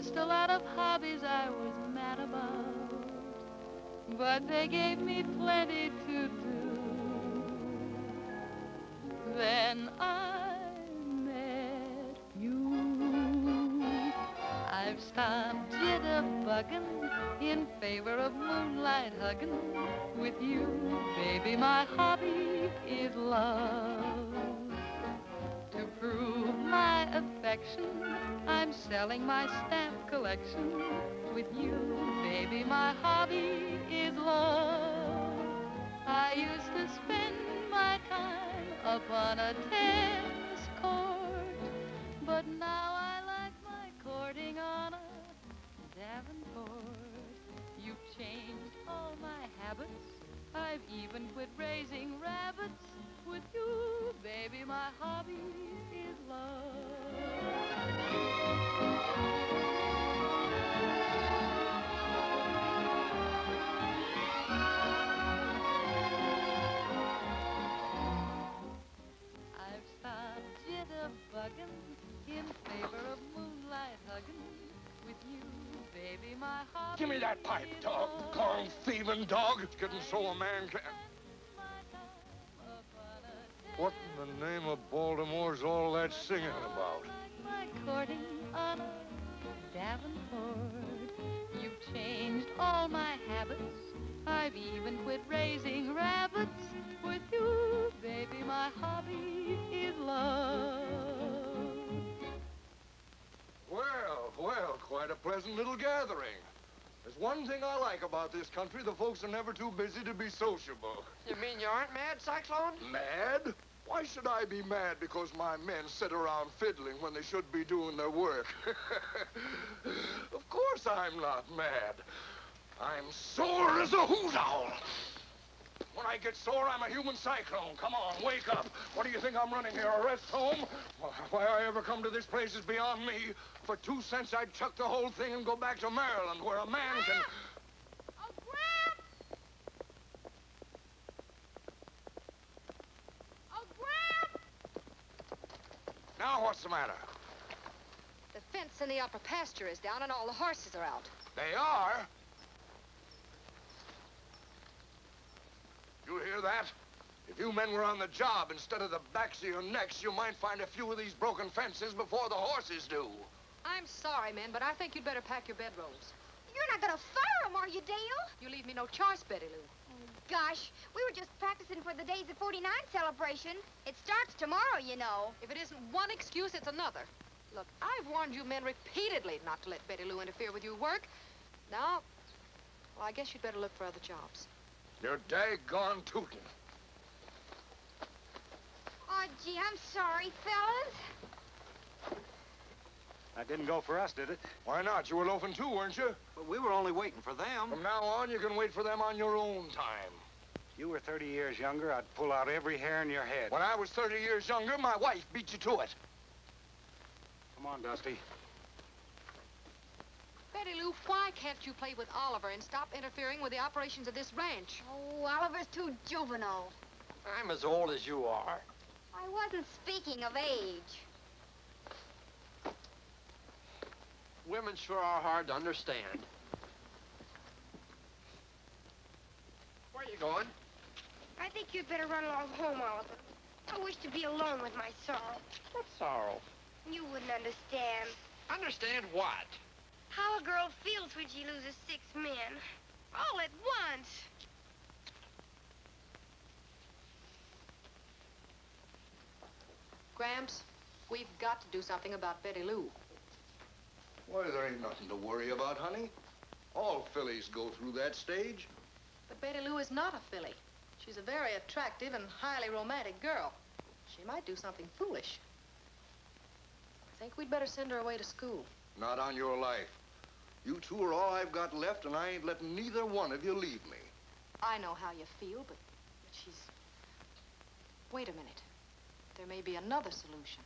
just a lot of hobbies I was mad about, but they gave me plenty to do. Then I met you. I've stopped jitterbugging in favor of moonlight hugging with you, baby. My hobby is love. To prove my affection, I'm selling my stamp collection with you, baby. My hobby is love. I used to spend my time upon a tennis court, but now I like my courting on a Davenport. You've changed all my habits. I've even quit raising rabbits with you, baby. My hobby is love. I've stopped jitterbugging in favor of moonlight hugging with you, baby. My hobby. Give me that pipe, dog. Gone thieving dog. It's getting so a man can. What in the name of Baltimore's all that singing about? My courting on a Davenport. You've changed all my habits. I've even quit raising rabbits with you, baby. My hobby is love. Well, quite a pleasant little gathering. There's one thing I like about this country. The folks are never too busy to be sociable. You mean you aren't mad, Cyclone? Mad? Why should I be mad because my men sit around fiddling when they should be doing their work? Of course I'm not mad. I'm sore as a hoot owl. When I get sore, I'm a human cyclone. Come on, wake up. What do you think I'm running here, a rest home? Why I ever come to this place is beyond me. For 2 cents, I'd chuck the whole thing and go back to Maryland, where a man can... Oh, Gramp! Oh, Gramp! Now, what's the matter? The fence in the upper pasture is down and all the horses are out. They are? You hear that? If you men were on the job instead of the backs of your necks, you might find a few of these broken fences before the horses do. I'm sorry, men, but I think you'd better pack your bedrolls. You're not gonna fire him, are you, Dale? You leave me no choice, Betty Lou. Oh, gosh, we were just practicing for the Days of 49 celebration. It starts tomorrow, you know. If it isn't one excuse, it's another. Look, I've warned you men repeatedly not to let Betty Lou interfere with your work. Now, well, I guess you'd better look for other jobs. You're daggone tootin'. Oh, gee, I'm sorry, fellas. That didn't go for us, did it? Why not? You were loafing too, weren't you? But we were only waiting for them. From now on, you can wait for them on your own time. If you were 30 years younger, I'd pull out every hair in your head. When I was 30 years younger, my wife beat you to it. Come on, Dusty. Betty Lou, why can't you play with Oliver and stop interfering with the operations of this ranch? Oh, Oliver's too juvenile. I'm as old as you are. I wasn't speaking of age. Women sure are hard to understand. Where are you going? I think you'd better run along home, Oliver. I wish to be alone with my sorrow. What sorrow? You wouldn't understand. Understand what? How a girl feels when she loses 6 men. All at once. Gramps, we've got to do something about Betty Lou. Why, there ain't nothing to worry about, honey. All fillies go through that stage. But Betty Lou is not a filly. She's a very attractive and highly romantic girl. She might do something foolish. I think we'd better send her away to school. Not on your life. You two are all I've got left, and I ain't letting neither one of you leave me. I know how you feel, but she's... Wait a minute. There may be another solution.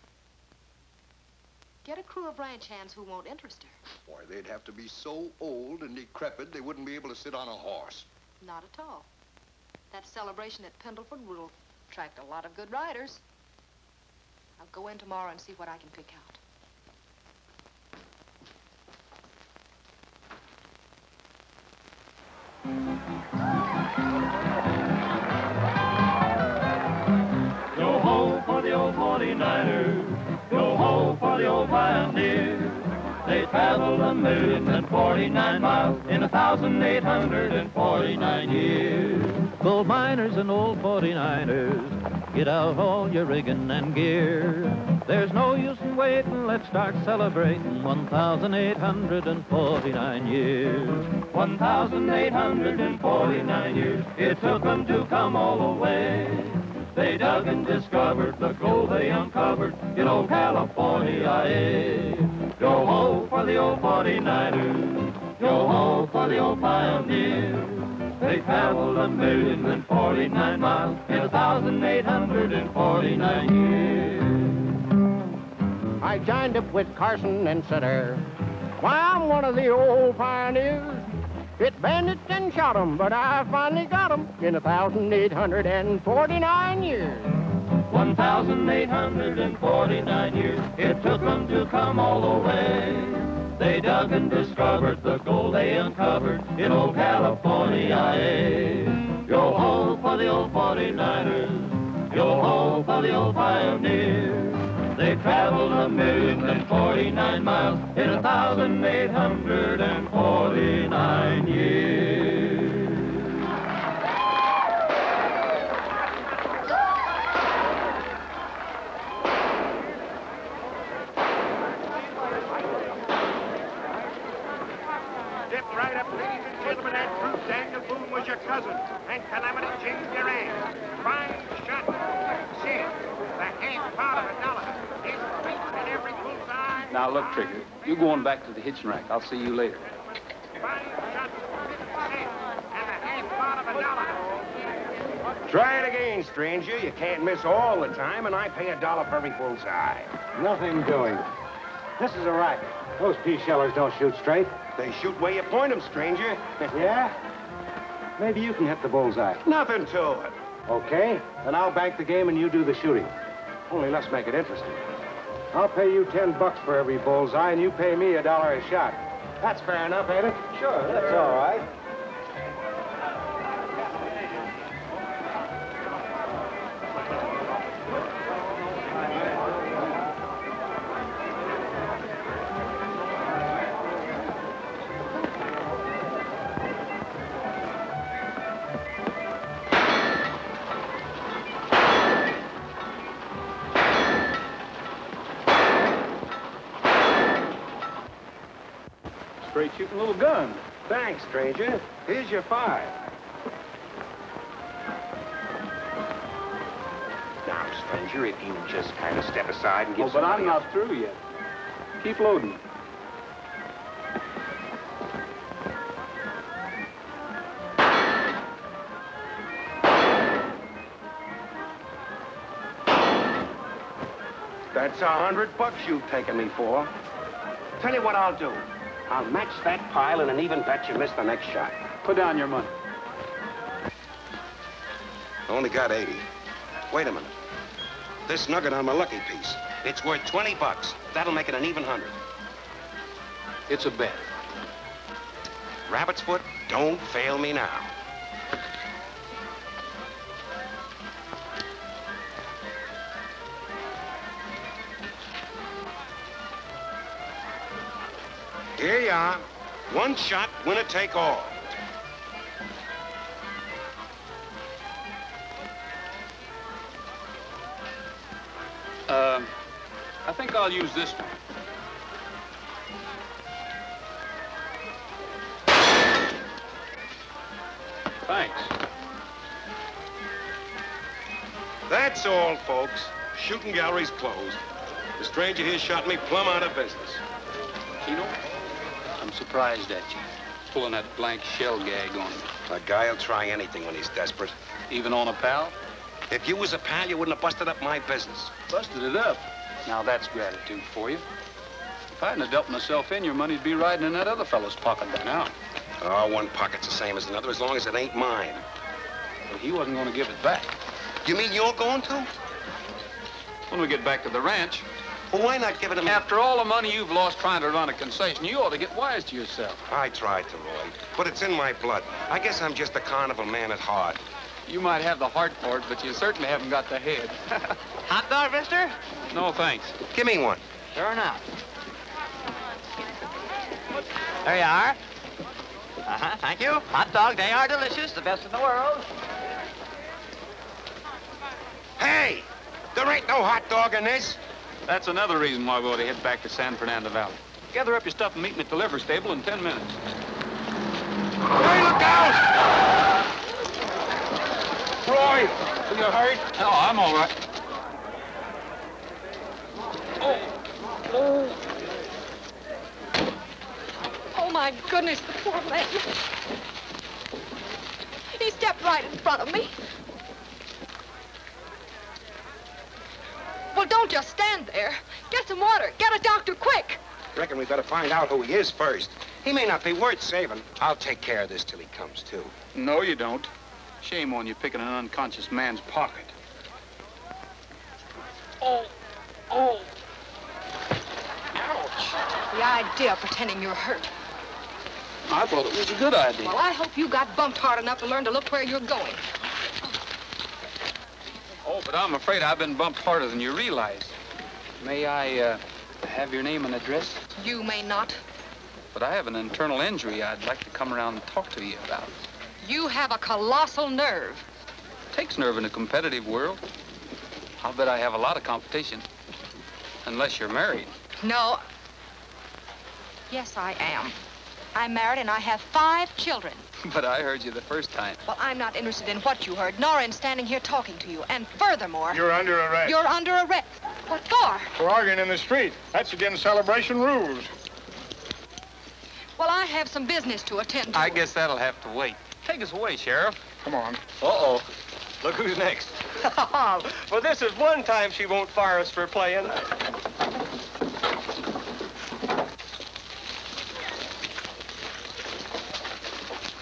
Get a crew of ranch hands who won't interest her. Why, they'd have to be so old and decrepit they wouldn't be able to sit on a horse. Not at all. That celebration at Pendleton will attract a lot of good riders. I'll go in tomorrow and see what I can pick out. Go home for the old 49ers. Go home for the old pioneers. They traveled 1,049 miles in 1,849 years. Gold miners and old 49ers, get out all your rigging and gear. There's no use in waiting, let's start celebrating 1,849 years. 1,849 years, it took them to come all the way. They dug and discovered the gold they uncovered in old California. Go home for the old 49ers. Go home for the old pioneers. They traveled 1,049 miles in 1,849 years. I joined up with Carson and Sutter. Why, I'm one of the old pioneers. Hit bandits and shot 'em, but I finally got 'em in 1,849 years. 1,849 years, it took them to come all the way. They dug and discovered the gold they uncovered in old California. Go home for the old 49ers. Go home for the old pioneers. They traveled 1,049 miles in 1,849 years. Step right up, ladies and gentlemen, and prove Daniel Boone was your cousin, and Calamity James your aunt. Fine shot. Shit. The half part of $1. It's right in every bullseye. Now, look, Trigger, you going back to the hitching rack. I'll see you later. Fine shot. Cent. And the half part of $1. Try it again, stranger. You can't miss all the time, and I pay $1 for every bullseye. Nothing doing. This is a racket. Those pea-shellers don't shoot straight. They shoot where you point them, stranger. Yeah? Maybe you can hit the bullseye. Nothing to it. Okay, then I'll bank the game and you do the shooting. Only let's make it interesting. I'll pay you $10 for every bullseye, and you pay me $1 a shot. That's fair enough, ain't it? Sure, that's all right. Straight shooting little gun. Thanks, stranger. Here's your 5. Now, stranger, if you just kind of step aside and give Oh, but I'm somebody not through yet. Keep loading. That's $100 you've taken me for. Tell you what I'll do. I'll match that pile in an even bet you miss the next shot. Put down your money. Only got 80. Wait a minute. This nugget on my lucky piece, it's worth $20. That'll make it an even 100. It's a bet. Rabbit's foot, don't fail me now. Here you are. One shot, winner take all. I think I'll use this one. Thanks. That's all, folks. Shooting gallery's closed. The stranger here shot me plumb out of business. Keno, I'm surprised at you. Pulling that blank shell gag on me. A guy'll try anything when he's desperate. Even on a pal? If you was a pal, you wouldn't have busted up my business. Busted it up. Now that's gratitude for you. If I hadn't have dealt myself in, your money'd be riding in that other fellow's pocket by now. Oh, one pocket's the same as another as long as it ain't mine. But he wasn't going to give it back. You mean you're going to? When we get back to the ranch, Well, why not give it to me? After all the money you've lost trying to run a concession, you ought to get wise to yourself. I tried to, Roy, but it's in my blood. I guess I'm just a carnival man at heart. You might have the heart for it, but you certainly haven't got the head. Hot dog, mister? No, thanks. Give me one. Sure enough. There you are. Thank you. Hot dog, they are delicious, the best in the world. Hey! There ain't no hot dog in this. That's another reason why we ought to head back to San Fernando Valley. Gather up your stuff and meet me at the liver stable in 10 minutes. Hey, look out! Roy, are you hurt? No, I'm all right. Oh, my goodness, the poor man. He stepped right in front of me. Well, don't just stand there. Get some water. Get a doctor quick. Reckon we better find out who he is first. He may not be worth saving. I'll take care of this till he comes to. No, you don't. Shame on you picking an unconscious man's pocket. Oh. Ouch. The idea of pretending you're hurt. I thought it was a good idea. Well, I hope you got bumped hard enough to learn to look where you're going. Oh, but I'm afraid I've been bumped harder than you realize. May I, have your name and address? You may not. But I have an internal injury I'd like to come around and talk to you about. You have a colossal nerve. Takes nerve in a competitive world. I'll bet I have a lot of competition. Unless you're married. No. Yes, I am. I'm married and I have 5 children. But I heard you the first time. Well, I'm not interested in what you heard, nor in standing here talking to you. And furthermore... You're under arrest. You're under arrest. What for? For arguing in the street. That's against celebration rules. Well, I have some business to attend to. I guess that'll have to wait. Take us away, Sheriff. Come on. Uh-oh. Look who's next. Well, this is one time she won't fire us for playing.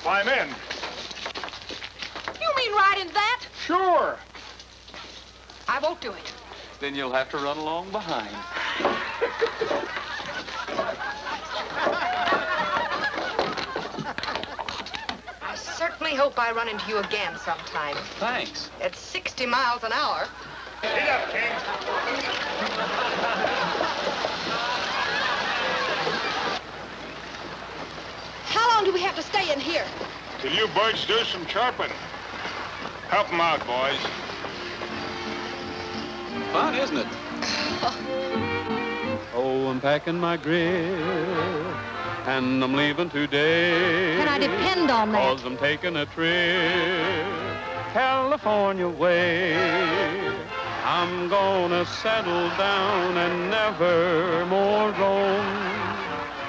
Climb in. You mean right in that? Sure. I won't do it. Then you'll have to run along behind. I certainly hope I run into you again sometime. Thanks. At 60 miles an hour. Get up, King. How long do we have to stay in here? Till you birds do some chirping. Help them out, boys. Fun, isn't it? Oh, I'm packing my grip, and I'm leaving today. Can I depend on that? 'Cause I'm taking a trip California way. I'm gonna settle down and never more roam,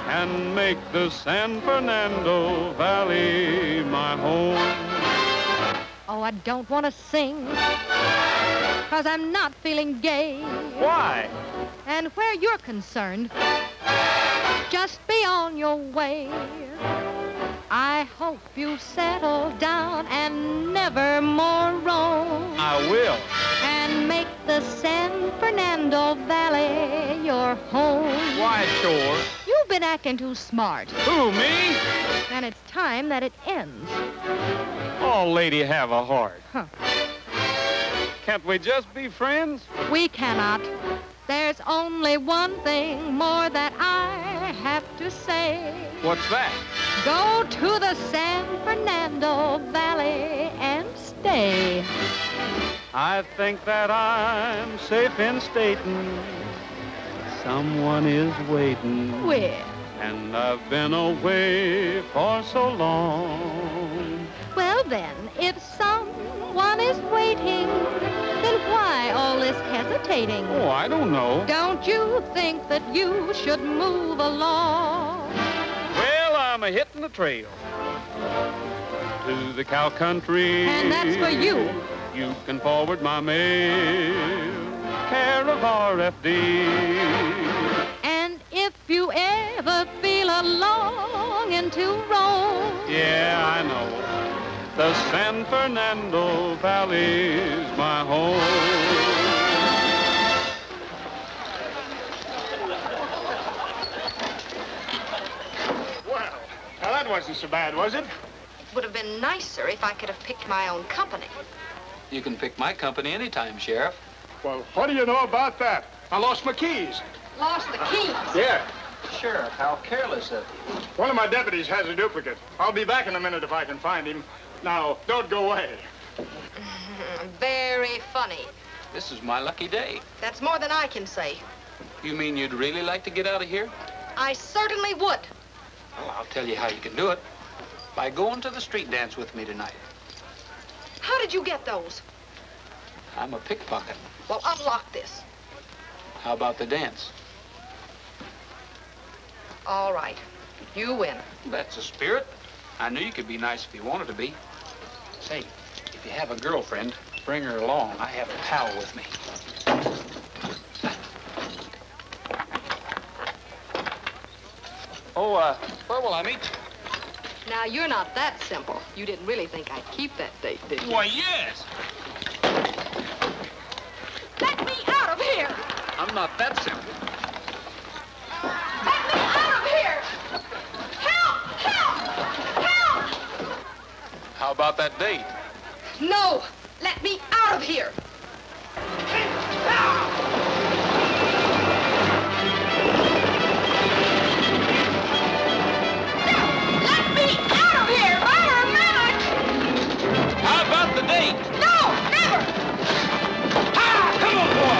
and make the San Fernando Valley my home. Oh, I don't want to sing, 'cause I'm not feeling gay. Why? And where you're concerned, just be on your way. I hope you settle down and never more roam, I will. and make the San Fernando Valley your home. Why, sure. You've been acting too smart, Who, me? and it's time that it ends. All lady have a heart. Huh. Can't we just be friends? We cannot. There's only one thing more that I have to say. What's that? Go to the San Fernando Valley and stay. I think that I'm safe in stating someone is waiting. Where? And I've been away for so long. Well then, if someone is waiting, then why all this hesitating? Oh, I don't know. Don't you think that you should move along? Well, I'm a hitting the trail to the cow country. And that's for you. You can forward my mail, care of RFD. And if you ever feel a longing to roam, Yeah, I know. The San Fernando Valley's my home. wasn't so bad, was it? It would have been nicer if I could have picked my own company. You can pick my company anytime, Sheriff. Well, what do you know about that? I lost my keys. Lost the keys? Yeah. Sheriff, how careless of you. One of my deputies has a duplicate. I'll be back in a minute if I can find him. Now, don't go away. Very funny. This is my lucky day. That's more than I can say. You mean you'd really like to get out of here? I certainly would. Well, I'll tell you how you can do it. By going to the street dance with me tonight. How did you get those? I'm a pickpocket. Well, unlock this. How about the dance? All right. You win. That's a spirit. I knew you could be nice if you wanted to be. Say, if you have a girlfriend, bring her along. I have a pal with me. Oh, where will I meet you? Now, you're not that simple. You didn't really think I'd keep that date, did you? Why, yes. Let me out of here! I'm not that simple. Let me out of here! Help! Help! Help! How about that date? No! Let me out of here! Let me out of here! Right or not! How about the date? No! Never! Ha! Come on, boy!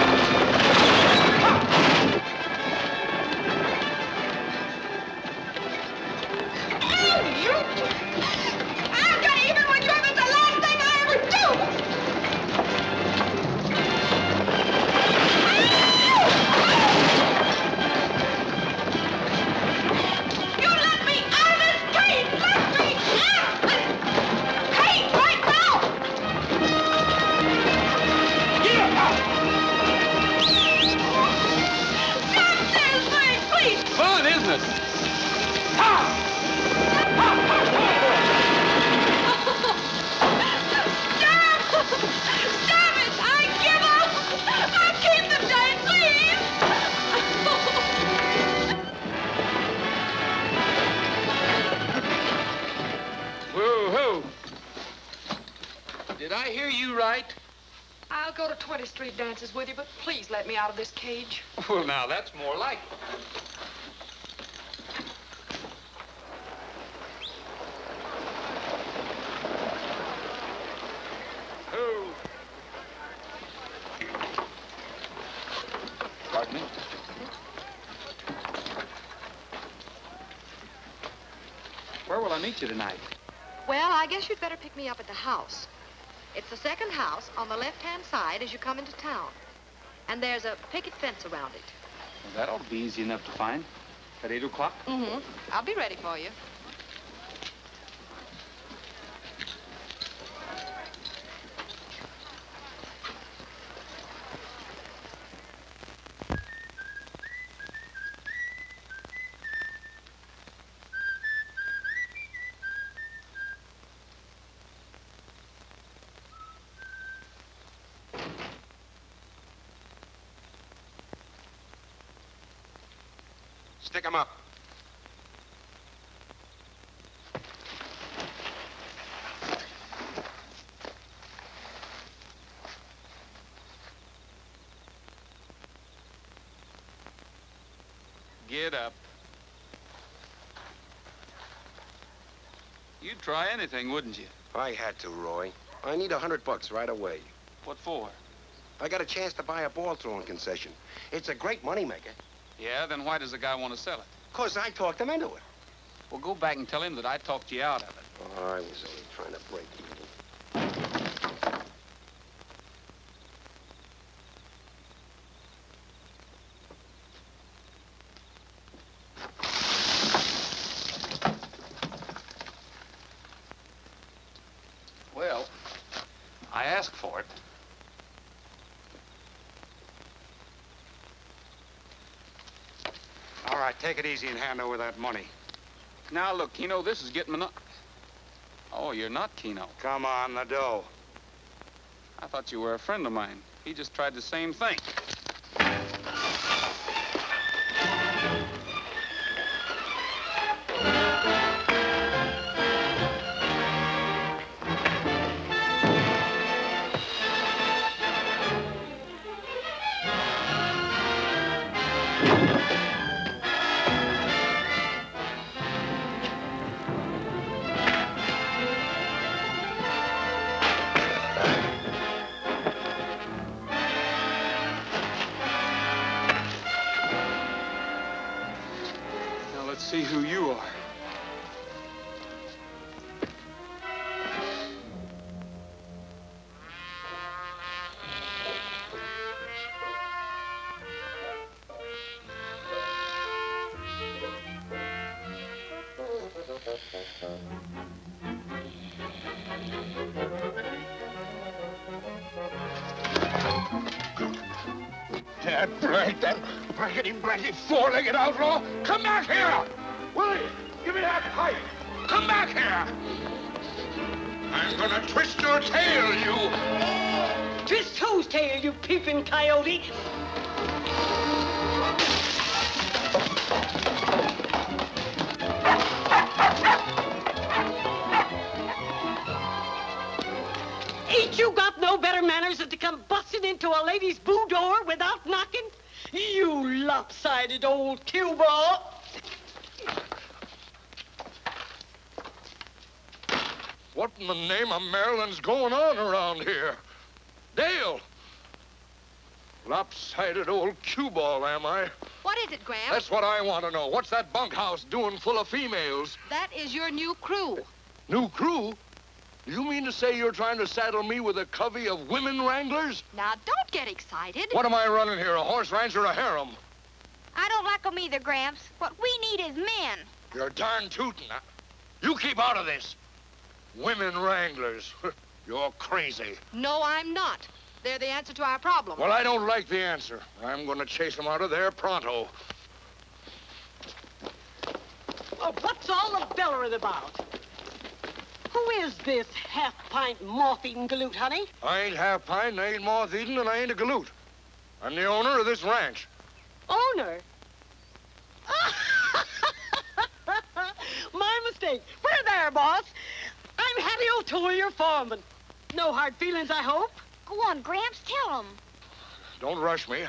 I'll get even with you if it's the last thing I ever do! You let me out of this cage! Let me out of this cage right now! Stop this thing, please! Fun, isn't it? Damn it! I give up! I keep the day, please! Woo-hoo. Did I hear you right? I'll go to 20th Street dances with you, but please let me out of this cage. Well, now, that's more like it. Who? Pardon me? Where will I meet you tonight? Well, I guess you'd better pick me up at the house. It's the second house on the left-hand side as you come into town. And there's a picket fence around it. Well, that ought to be easy enough to find. At 8 o'clock? Mm-hmm. I'll be ready for you. Stick 'em up. Get up. You'd try anything, wouldn't you? I had to, Roy. I need $100 right away. What for? I got a chance to buy a ball throwing concession. It's a great moneymaker. Yeah, then why does the guy want to sell it? 'Cause I talked him into it. Well, go back and tell him that I talked you out of it. Oh, I was only trying to break even. Well, I asked for it. All right, take it easy and hand over that money. Now, look, Keno, this is getting Oh, you're not Keno. Come on, the dough. I thought you were a friend of mine. He just tried the same thing. see who you are. That blankety four-legged outlaw! Come back here! Willie, give me that pipe! Come back here! I'm gonna twist your tail, you! Twist whose tail, you peeping coyote? Ain't you got no better manners than to come busting into a lady's boudoir without knocking? You lopsided old cue ball. What in the name of Maryland's going on around here? Dale! Lopsided old cue ball, am I? What is it, Gramps? That's what I want to know. What's that bunkhouse doing full of females? That is your new crew. New crew? You mean to say you're trying to saddle me with a covey of women wranglers? Now, don't get excited. What am I running here, a horse ranch or a harem? I don't like them either, Gramps. What we need is men. You're darn tootin'. You keep out of this. Women wranglers. You're crazy. No, I'm not. They're the answer to our problem. Well, I don't like the answer. I'm going to chase them out of there pronto. Well, what's all the bellering about? Who is this half-pint moth-eating galoot, honey? I ain't half-pint, and I ain't moth-eating, and I ain't a galoot. I'm the owner of this ranch. Owner? My mistake. We're there, boss. I'm Hattie O'Toole, your foreman. No hard feelings, I hope? Go on, Gramps, tell him. Don't rush me.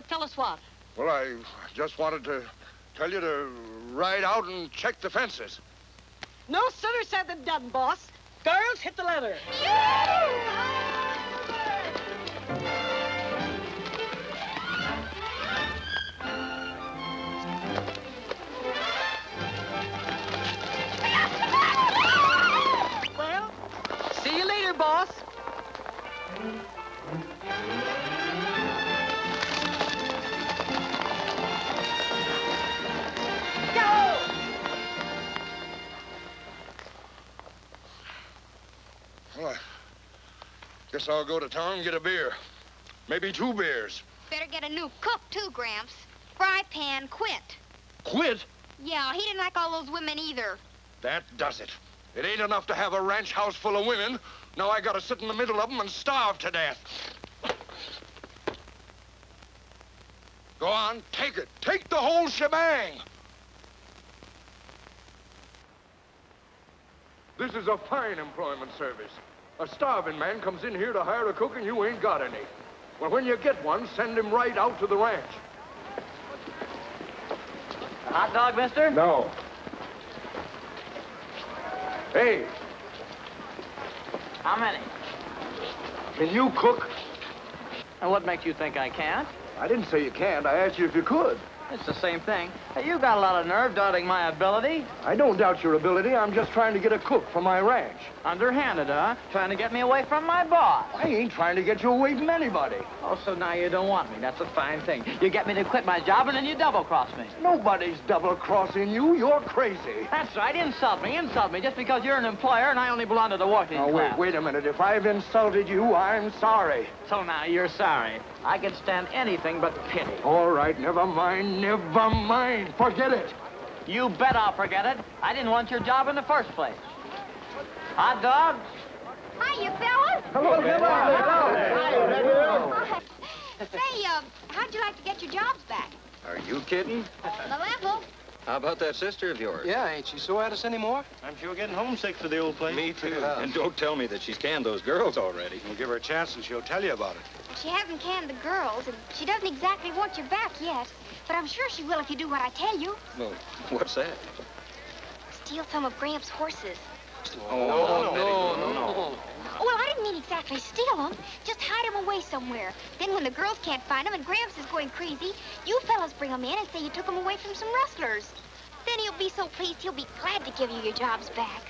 Tell us what? Well, I just wanted to tell you to ride out and check the fences. No sooner said than done, boss. Girls, hit the leather. Well, see you later, boss. Well, I guess I'll go to town and get a beer. Maybe 2 beers. Better get a new cook, too, Gramps. Fry Pan quit. Quit? Yeah, he didn't like all those women either. That does it. It ain't enough to have a ranch house full of women. Now I gotta sit in the middle of them and starve to death. Go on, take it. Take the whole shebang. This is a fine employment service. A starving man comes in here to hire a cook and you ain't got any. Well, when you get one, send him right out to the ranch. A hot dog, mister? No. Hey. How many? Can you cook? And what makes you think I can't? I didn't say you can't. I asked you if you could. It's the same thing. Hey, you got a lot of nerve doubting my ability. I don't doubt your ability. I'm just trying to get a cook for my ranch. Underhanded, huh? Trying to get me away from my boss. I ain't trying to get you away from anybody. Oh, so now you don't want me. That's a fine thing. You get me to quit my job and then you double-cross me. Nobody's double-crossing you. You're crazy. That's right. Insult me just because you're an employer and I only belong to the working class. Wait a minute. If I've insulted you, I'm sorry. So now you're sorry. I can stand anything but pity. All right, never mind, never mind. Forget it. You bet I'll forget it. I didn't want your job in the first place. Hot dogs? Hiya, fellas. Hello, Say, how'd you like to get your jobs back? Are you kidding? The level. How about that sister of yours? Yeah, ain't she so at us anymore? I'm sure getting homesick for the old place. Me too. And don't tell me that she's canned those girls already. We'll give her a chance and she'll tell you about it. She hasn't canned the girls, and she doesn't exactly want you back yet. But I'm sure she will if you do what I tell you. Well, what's that? Steal some of Gramps' horses. Oh, No. Well, I didn't mean exactly steal them. Just hide them away somewhere. Then when the girls can't find them and Gramps is going crazy, you fellas bring them in and say you took them away from some rustlers. Then he'll be so pleased he'll be glad to give you your jobs back.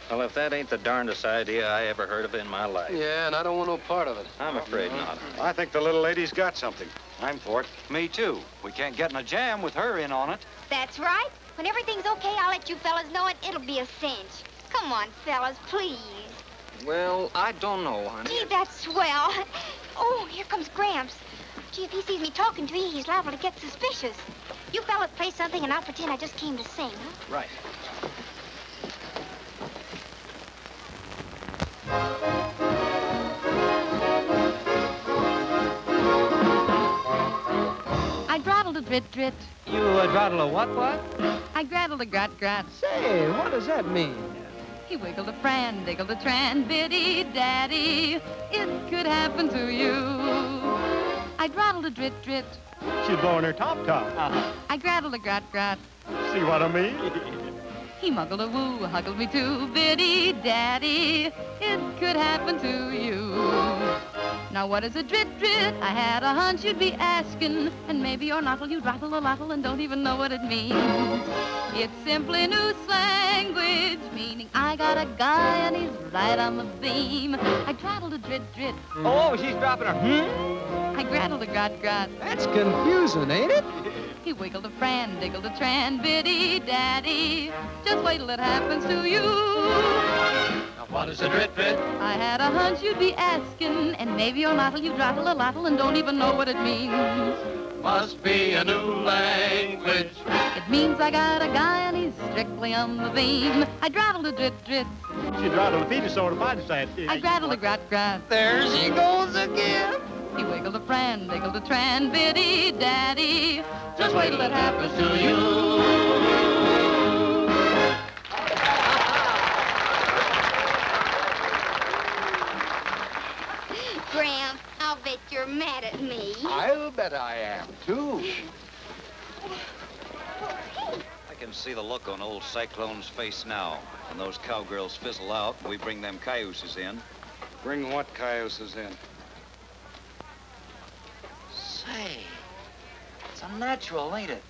Well, if that ain't the darndest idea I ever heard of in my life. Yeah, and I don't want no part of it. I'm afraid not. I think the little lady's got something. I'm for it. Me too. We can't get in a jam with her in on it. That's right. When everything's okay, I'll let you fellas know it. It'll be a cinch. Come on, fellas, please. Well, I don't know, honey. Gee, that's swell. Oh, here comes Gramps. Gee, if he sees me talking to you, he's liable to get suspicious. You fellas play something, and I'll pretend I just came to sing, huh? Right. I draddled a drit-drit. You draddle a what? I graddled a grat-grat. Say, what does that mean? He wiggled a fran, diggled a tran, biddy daddy, it could happen to you. I draddled a drit-drit. She's blowing her top-top. I graddled a grat-grat. See what I mean? He muggled a woo, huggled me too, biddy daddy, it could happen to you. Now what is a drit-drit? I had a hunch you'd be asking, and maybe you're nottle, you rattle a lottle and don't even know what it means. It's simply new language, meaning I got a guy and he's right on the beam. I draddled a drit-drit. Oh, she's dropping her. I graddled a grat-grat. That's confusing, ain't it? He wiggled a fran, diggled a tran, biddy daddy, just wait till it happens to you. Now what is a drit-drit? I had a hunch you'd be asking, and maybe you're nottle, you rattle a lottle and don't even know what it means. Must be a new language. It means I got a guy and he's strictly on the beam. I draddled a drit-drit. She draddled a feeder sort of body side. I graddled a grat-grat. There she goes again. He wiggled a fran, diggled a tran, biddy daddy, just wait till it happens to you. Gramps, I'll bet you're mad at me. I'll bet I am, too. I can see the look on old Cyclone's face now. When those cowgirls fizzle out, we bring them cayuses in. Bring what cayuses in? Say, it's a natural, ain't it?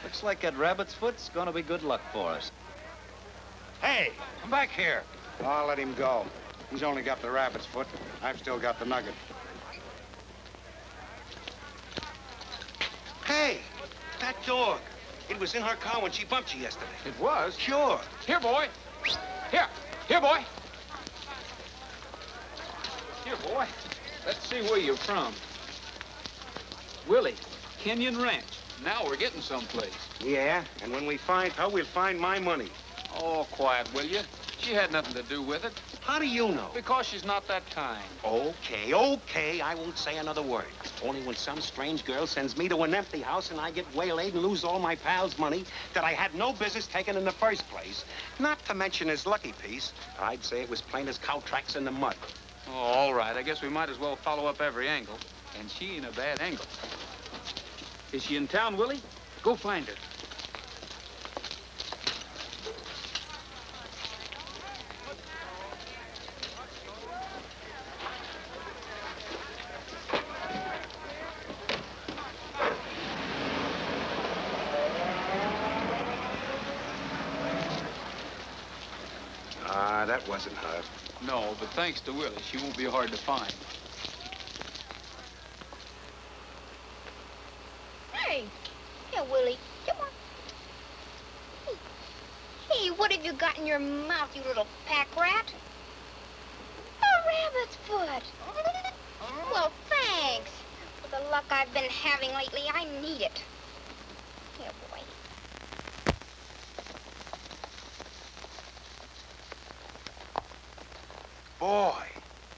Looks like that rabbit's foot's gonna be good luck for us. Hey, come back here. I'll let him go. He's only got the rabbit's foot. I've still got the nugget. Hey, that dog. It was in her car when she bumped you yesterday. It was? Sure. Here, boy. Here, boy. Here, boy. Let's see where you're from. Willie, Kenyon Ranch. Now we're getting someplace. Yeah, and when we find her, we'll find my money. Oh, quiet, will you? She had nothing to do with it. How do you know? Because she's not that kind. Okay, I won't say another word. Only when some strange girl sends me to an empty house and I get waylaid and lose all my pal's money that I had no business taking in the first place. Not to mention his lucky piece. I'd say it was plain as cow tracks in the mud. Oh, all right. I guess we might as well follow up every angle. And she ain't a bad angle. Is she in town, Willie? Go find her. That wasn't her. No, but thanks to Willie, she won't be hard to find. Hey, Willie, come on. Hey, what have you got in your mouth, you little pack rat? A rabbit's foot. Well, thanks. With the luck I've been having lately, I need it. Here, boy. Boy,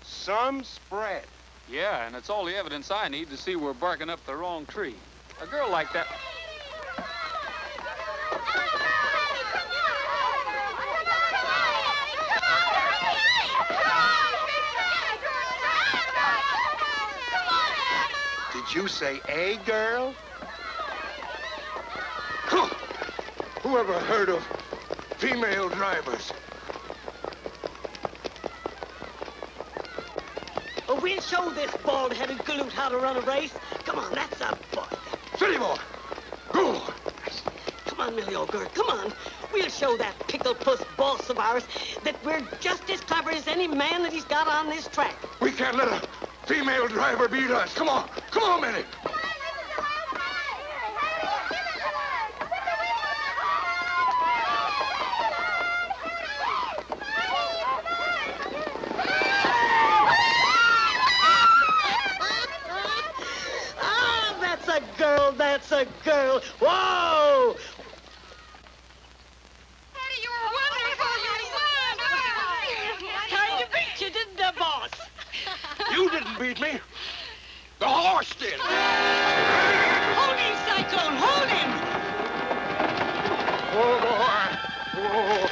some spread. Yeah, and it's all the evidence I need to see we're barking up the wrong tree. A girl like that... Did you say a girl? Who ever heard of female drivers? Oh, we'll show this bald-headed galoot how to run a race. Come on, that's a boy. Steady, boy. Go. Come on, on, Millie old girl, come on. We'll show that pickle puss boss of ours that we're just as clever as any man that he's got on this track. We can't let a female driver beat us. Come on. Come on, Minnie. That's a girl. Whoa! Eddie, you were wonderful. You won. Kind of beat you, didn't I, boss? You didn't beat me. The horse did. Hold him, Cyclone. Hold him. Oh, boy. Oh.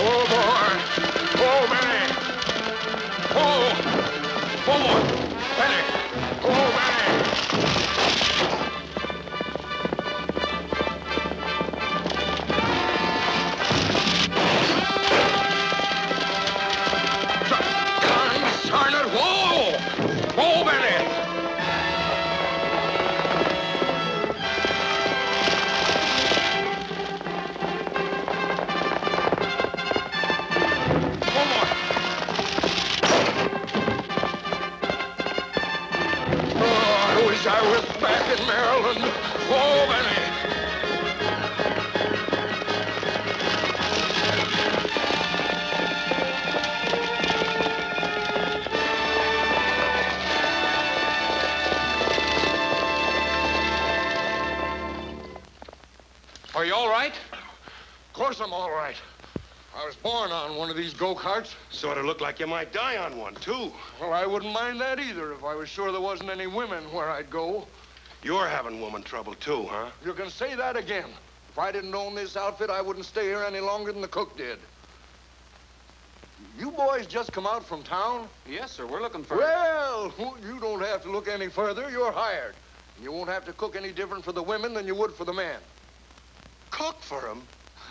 Oh, boy. Oh, Benny. Oh, Benny. Oh, Benny. Darn it. Whoa. Whoa, Benny. I was back in Maryland. Oh, Benny. Are you all right? Of course I'm all right. I was born on one of these go-karts. Sort of looked like you might die on one, too. Well, I wouldn't mind that either if I was sure there wasn't any women where I'd go. You're having woman trouble, too, huh? You can say that again. If I didn't own this outfit, I wouldn't stay here any longer than the cook did. You boys just come out from town? Yes, sir. We're looking for... Well, you don't have to look any further. You're hired. You won't have to cook any different for the women than you would for the men. Cook for them?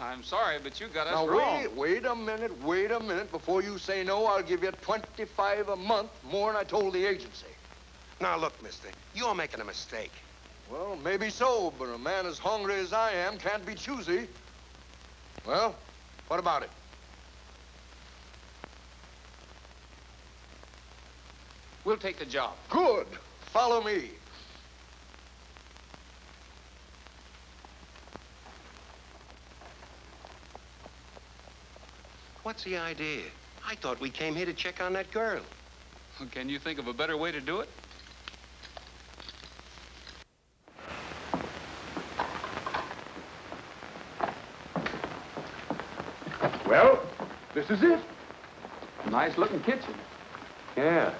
I'm sorry, but you got us now, wrong. Wait a minute. Before you say no, I'll give you $25 a month more than I told the agency. Now, look, mister, you're making a mistake. Well, maybe so, but a man as hungry as I am can't be choosy. Well, what about it? We'll take the job. Good. Follow me. What's the idea? I thought we came here to check on that girl. Can you think of a better way to do it? Well, this is it. Nice looking kitchen. Yeah.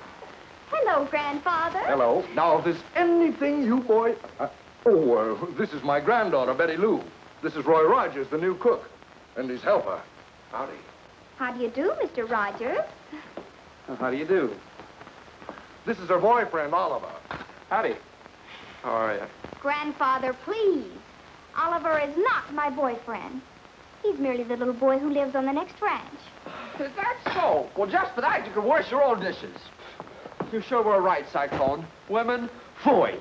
Hello, Grandfather. Hello. Now, if there's anything you boys... this is my granddaughter, Betty Lou. This is Roy Rogers, the new cook, and his helper. Howdy. How do you do, Mr. Rogers? How do you do? This is her boyfriend, Oliver. Howdy. How are you? Grandfather, please. Oliver is not my boyfriend. He's merely the little boy who lives on the next ranch. Is that so? Well, just for that, you can wash your own dishes. You sure were right, Cyclone. Women, phooey.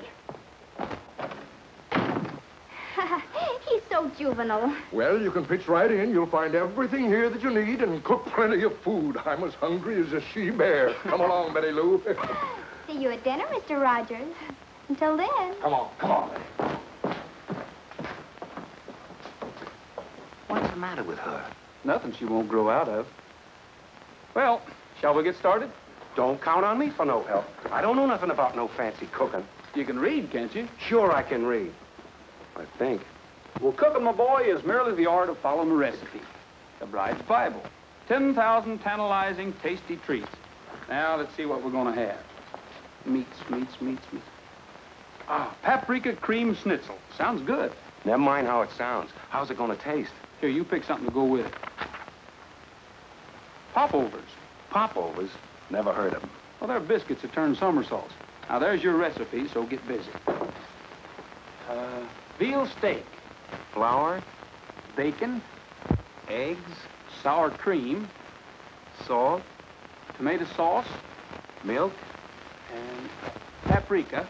He's so juvenile. Well, you can pitch right in. You'll find everything here that you need and cook plenty of food. I'm as hungry as a she-bear. Come along, Betty Lou. See you at dinner, Mr. Rogers. Until then. Come on, Betty. What's the matter with her? Nothing she won't grow out of. Well, shall we get started? Don't count on me for no help. I don't know nothing about no fancy cooking. You can read, can't you? Sure I can read. I think. Well, cooking, my boy, is merely the art of following a recipe. The Bride's Bible. 10,000 tantalizing, tasty treats. Now, let's see what we're going to have. Meats. Ah, paprika cream schnitzel. Sounds good. Never mind how it sounds. How's it going to taste? Here, you pick something to go with it. Popovers. Popovers? Never heard of them. Well, they're biscuits that turn somersaults. Now, there's your recipe, so get busy. Veal steak. Flour? Bacon. Eggs? Sour cream. Salt? Tomato sauce. Milk? and paprika,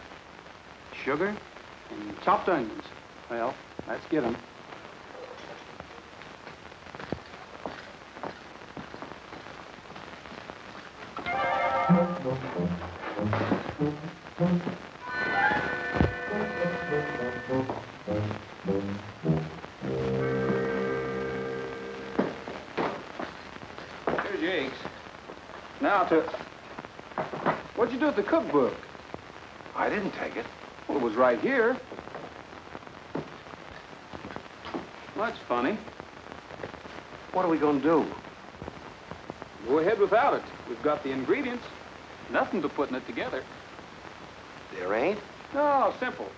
sugar, and chopped onions. Well, let's get them. Here's your eggs. Now what'd you do with the cookbook? I didn't take it. Well, it was right here. Well, that's funny. What are we going to do? Go ahead without it. We've got the ingredients. Nothing to putting it together. There ain't? No, simple.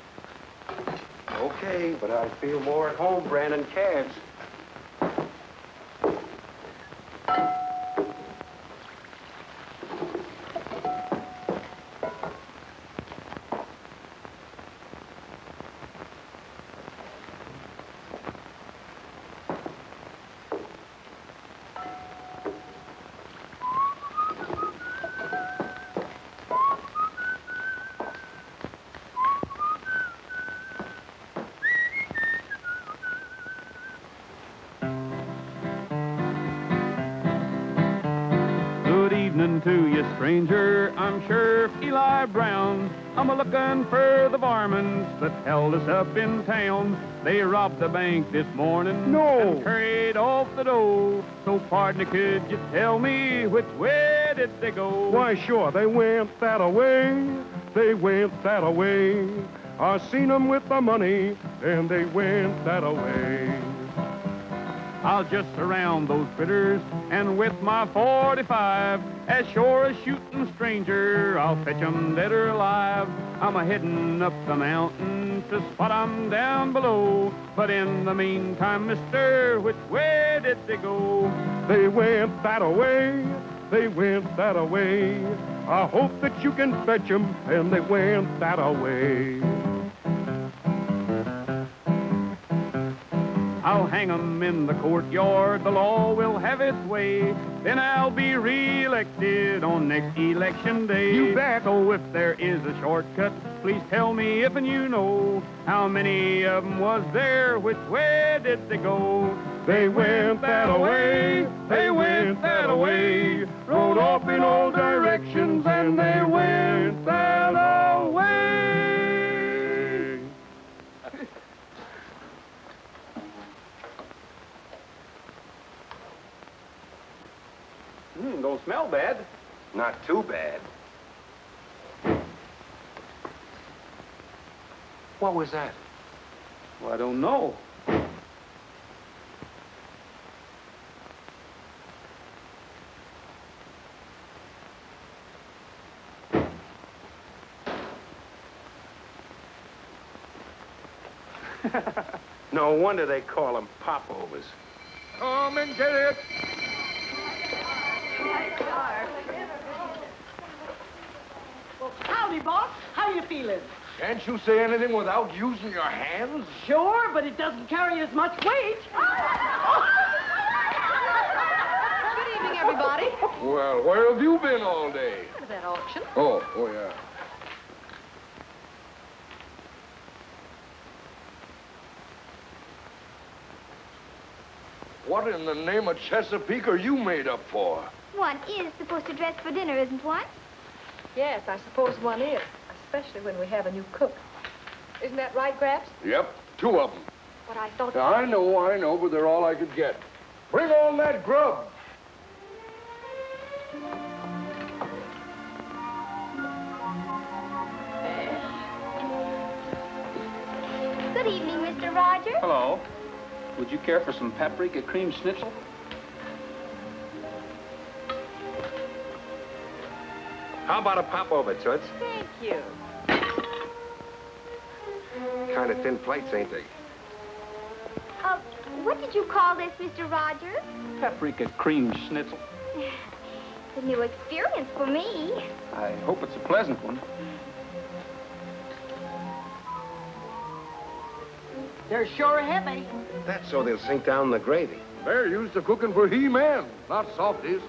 Okay, but I feel more at home branding calves. To you, stranger, I'm Sheriff Eli Brown. I'm a-looking for the varmints that held us up in town. They robbed the bank this morning. No. And carried off the dough. So, partner, could you tell me which way did they go? Why, sure, they went that away. They went that away. I seen them with the money, and they went that away. I'll just surround those critters, and with my 45, as sure as shooting stranger, I'll fetch 'em dead or alive. I'm a-heading up the mountain to spot 'em down below. But in the meantime, mister, which way did they go? They went that away. They went that away. I hope that you can fetch 'em, and they went that away. I'll hang 'em in the courtyard, the law will have its way. Then I'll be re-elected on next election day. You bet. So if there is a shortcut, please tell me if and you know. How many of 'em was there, which way did they go? They went that away, they went that away. Rode off in all directions, and they went that away. Don't smell bad. Not too bad. What was that? Well, I don't know. No wonder they call them popovers. Come and get it. Well, howdy, boss. How you feeling? Can't you say anything without using your hands? Sure, but it doesn't carry as much weight. Good evening, everybody. Well, where have you been all day? To that auction. Oh, yeah. What in the name of Chesapeake are you made up for? One is supposed to dress for dinner, isn't one? Yes, I suppose one is, especially when we have a new cook. Isn't that right, Gramps? Yep, 2 of them. But I thought... I know, but they're all I could get. Bring on that grub. Good evening, Mr. Rogers. Hello. Would you care for some paprika cream schnitzel? How about a popover, Toots? Thank you. Kind of thin plates, ain't they? What did you call this, Mr. Rogers? Paprika cream schnitzel. It's a new experience for me. I hope it's a pleasant one. They're sure heavy. That's so they'll sink down in the gravy. They're used to cooking for he-men, not softies.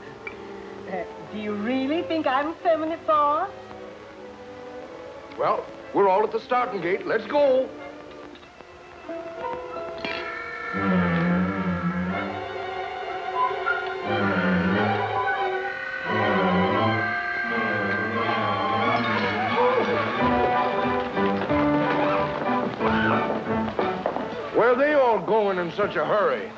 Do you really think I'm feminine, boss? Well, we're all at the starting gate. Let's go. Where are they all going in such a hurry?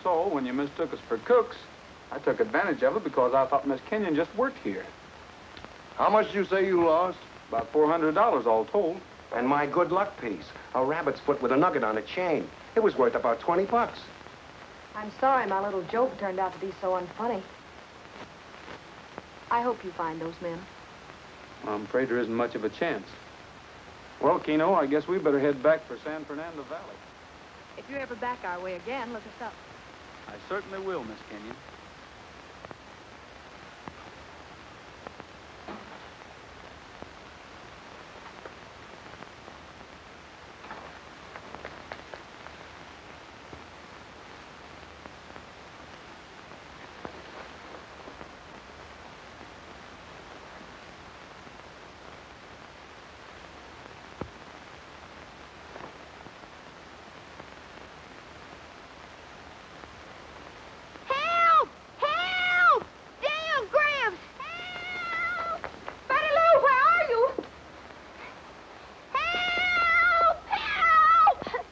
So, when you mistook us for cooks, I took advantage of it because I thought Miss Kenyon just worked here. How much did you say you lost? About $400 all told. And my good luck piece, a rabbit's foot with a nugget on a chain. It was worth about 20 bucks. I'm sorry my little joke turned out to be so unfunny. I hope you find those men. I'm afraid there isn't much of a chance. Well, Keno, I guess we better head back for San Fernando Valley. If you're ever back our way again, look us up. I certainly will, Miss Kenyon.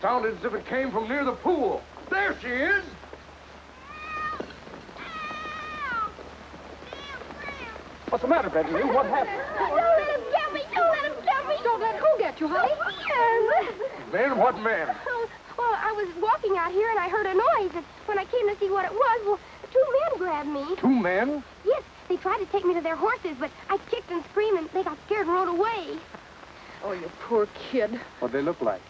Sounded as if it came from near the pool. There she is. What's the matter, Betty Lou? What happened? Don't let him get me! Don't let him get me! Don't let who get you, honey? Men? What men? Well, I was walking out here and I heard a noise, and when I came to see what it was, well, two men grabbed me. Two men? Yes, they tried to take me to their horses, but I kicked and screamed, and they got scared and rode away. Oh, you poor kid. What'd they look like?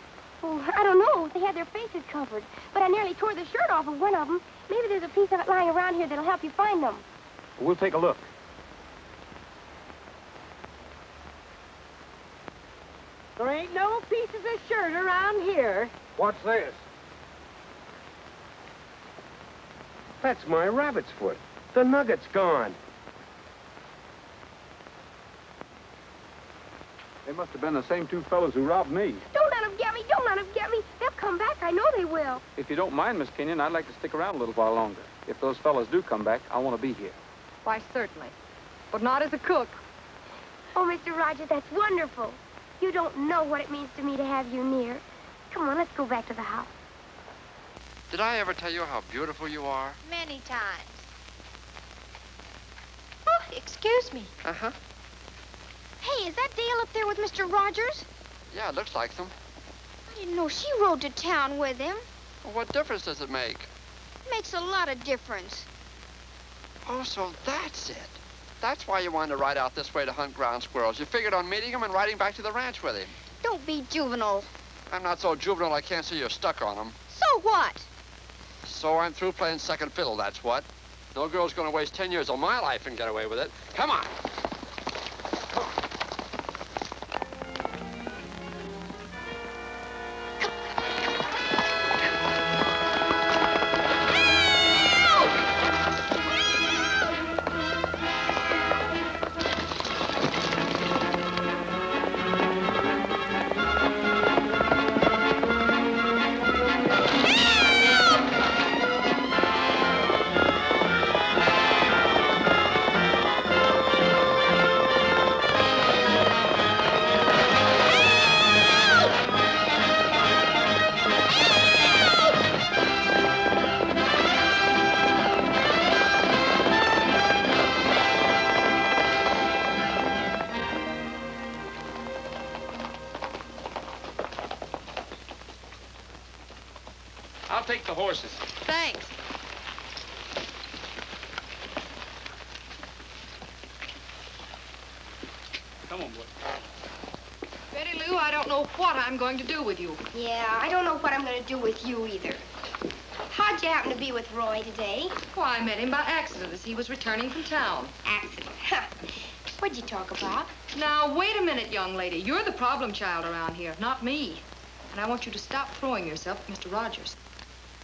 Oh, I don't know. They had their faces covered, but I nearly tore the shirt off of one of them. Maybe there's a piece of it lying around here that'll help you find them. We'll take a look. There ain't no pieces of shirt around here. What's this? That's my rabbit's foot. The nugget's gone. They must have been the same two fellows who robbed me. Don't let them get me. Don't let them get me. They'll come back. I know they will. If you don't mind, Miss Kenyon, I'd like to stick around a little while longer. If those fellows do come back, I want to be here. Why, certainly. But not as a cook. Oh, Mr. Rogers, that's wonderful. You don't know what it means to me to have you near. Come on, let's go back to the house. Did I ever tell you how beautiful you are? Many times. Oh, excuse me. Uh-huh. Hey, is that Dale up there with Mr. Rogers? Yeah, it looks like them. I didn't know she rode to town with him. Well, what difference does it make? Makes a lot of difference. Oh, so that's it. That's why you wanted to ride out this way to hunt ground squirrels. You figured on meeting him and riding back to the ranch with him. Don't be juvenile. I'm not so juvenile I can't see you're stuck on him. So what? So I'm through playing second fiddle, that's what. No girl's gonna waste 10 years of my life and get away with it. Come on. I'll take the horses. Thanks. Come on, boy. Betty Lou, I don't know what I'm going to do with you. Yeah, I don't know what I'm going to do with you either. How'd you happen to be with Roy today? Well, I met him by accident as he was returning from town. Accident. Huh. What'd you talk about? Now, wait a minute, young lady. You're the problem child around here, not me. And I want you to stop throwing yourself at Mr. Rogers.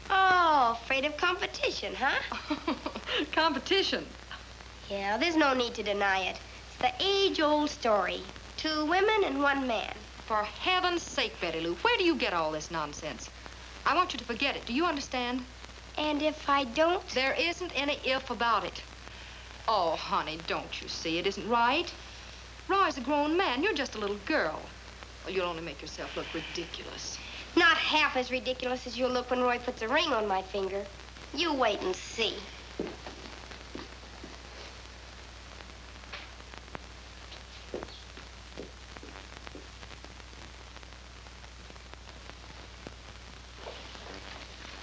Oh, afraid of competition, huh? Competition? Yeah, there's no need to deny it. It's the age-old story. 2 women and 1 man. For heaven's sake, Betty Lou, where do you get all this nonsense? I want you to forget it. Do you understand? And if I don't? There isn't any if about it. Oh, honey, don't you see? It isn't right. Roy's a grown man. You're just a little girl. Well, you'll only make yourself look ridiculous. Not half as ridiculous as you'll look when Roy puts a ring on my finger. You wait and see.